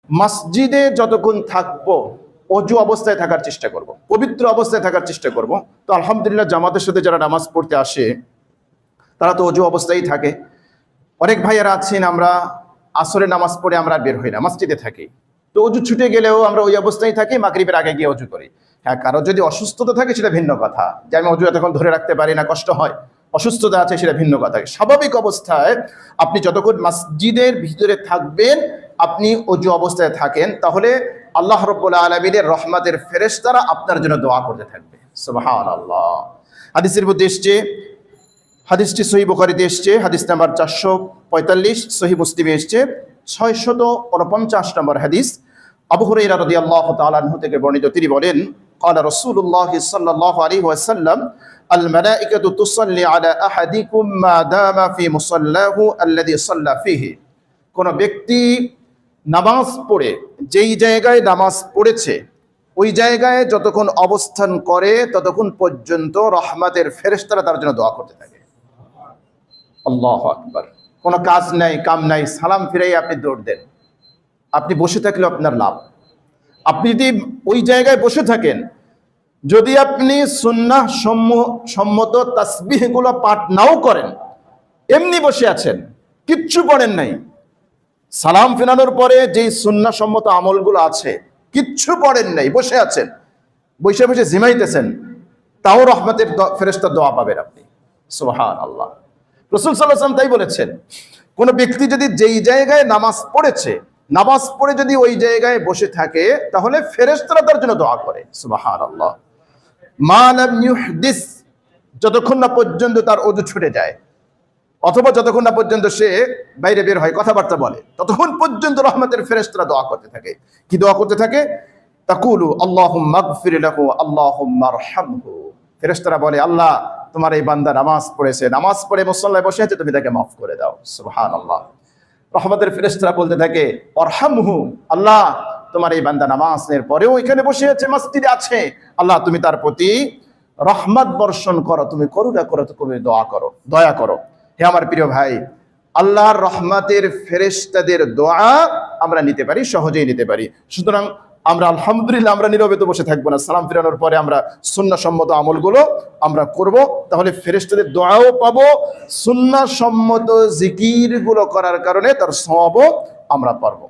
মসজিদে যতক্ষণ থাকবো অজু অবস্থায় থাকার চেষ্টা করব, পবিত্র অবস্থায় থাকার চেষ্টা করব। তো আলহামদুলিল্লাহ জামাতের সাথে যারা নামাজ পড়তে আসে তারা তো অজু অবস্থায় থাকে। অনেক ভাইয়ারা আছেন আমরা আসরে নামাজ পড়ে আমরা বের হই না, মসজিদে থাকি, তো অজু ছুটে গেলেও আমরা ওই অবস্থায় থাকি, মাগরিবের আগে গিয়ে অজু করি। হ্যাঁ, কারো যদি অসুস্থতা থাকে সেটা ভিন্ন কথা, যে আমি অজু এতক্ষণ ধরে রাখতে পারি না, কষ্ট হয়, অসুস্থতা আছে সেটা ভিন্ন কথা। স্বাভাবিক অবস্থায় আপনি যতক্ষণ মসজিদের ভিতরে থাকবেন, আপনি অজু অবস্থায় থাকেন, তাহলে আল্লাহ রাব্বুল আলামিনের রহমতের ফেরেশতারা আপনার জন্য দোয়া করতে থাকবে। সুবহানাল্লাহ। হাদিসের মধ্যে এসেছে, হাদিসটি সহিহ বুখারীতে এসেছে, হাদিস নাম্বার 445, সহিহ মুসলিমে এসেছে 649 নম্বর হাদিস। আবু হুরায়রা রাদিয়াল্লাহু তাআলা আনহু থেকে বর্ণিত, তিনি বলেন, ক্বালা রাসূলুল্লাহ সাল্লাল্লাহু আলাইহি ওয়াসাল্লাম, আল মালাইকাতু তুসাল্লি আলা আহাদিকুম মা দামা ফি মুসাল্লাহু আল্লাযী সাল্লা ফিহি। কোন ব্যক্তি নামাজ পড়ে, যেই জায়গায় নামাজ পড়েছে ওই জায়গায় যতক্ষণ অবস্থান করে ততক্ষণ পর্যন্ত রহমতের ফেরেশতারা তার জন্য দোয়া করতে থাকে। আল্লাহু আকবার। কোনো কাজ নাই, কাম নাই, সালাম ফিরাই আপনি দৌড় দেন, আপনি বসে থাকলে আপনার লাভ। আপনি যদি ওই জায়গায় বসে থাকেন, যদি আপনি সুন্নাহ সম্মত তাসবিহগুলো পাঠ নাও করেন, এমনি বসে আছেন, কিচ্ছু পড়েন নাই, সালাম ফেরানোর পরে যেই সুন্নাহ সম্মত আমলগুলো আছে কিচ্ছু পড়েন নাই, বসে আছেন, বসে বসে জিমাইতেছেন, তাও রহমতের ফেরেশতার দোয়া পাবেন আপনি। সুবহানাল্লাহ। রাসূল সাল্লাল্লাহু আলাইহি ওয়াসাল্লাম তাই বলেছেন, কোন ব্যক্তি যদি যেই জায়গায় নামাজ পড়েছে, নামাজ পড়ে যদি ওই জায়গায় বসে থাকে, তাহলে ফেরেশতারা তার জন্য দোয়া করে। সুবহানাল্লাহ। মা লাম ইউহদিস, যতক্ষণ না পর্যন্ত তার ওযু ছুটে যায়, অথবা যতক্ষণ না পর্যন্ত সে বাইরে বের হয়, কথাবার্তা বলে, ততক্ষণ পর্যন্ত রহমতের ফেরেশতারা দোয়া করতে থাকে। কি দোয়া করতে থাকে? তাকুলু আল্লাহুম্মা গফির লাহু আল্লাহুম্মা আরহামহু। ফেরেশতারা বলে, আল্লাহ তোমার এই বান্দা নামাজ পড়েছে, নামাজ পড়ে মুসল্লায় বসে আছে, তুমি তাকে মাফ করে দাও। সুবহানাল্লাহ। রহমতের ফেরেশতারা বলতে থাকে, আরহামহু, আল্লাহ তোমার এই বান্দা নামাজের পরেও এখানে বসে আছে, মসজিদে আছে, আল্লাহ তুমি তার প্রতি রহমত বর্ষণ করো, তুমি করুণা করো, তুমি দয়া করো। হে আমার প্রিয় ভাই, আল্লাহর রহমতের ফেরেশতাদের দোয়া আমরা নিতে পারি, সহজেই নিতে পারি। সুতরাং আমরা আলহামদুলিল্লাহ, আমরা নীরবে তো বসে থাকবো না, সালাম ফিরানোর পরে আমরা সুন্নাহসম্মত আমলগুলো আমরা করব, তাহলে ফেরেশতাদের দোয়াও পাবো, সুন্নাহসম্মত জিকিরগুলো করার কারণে তার সওয়াবও আমরা পাবো।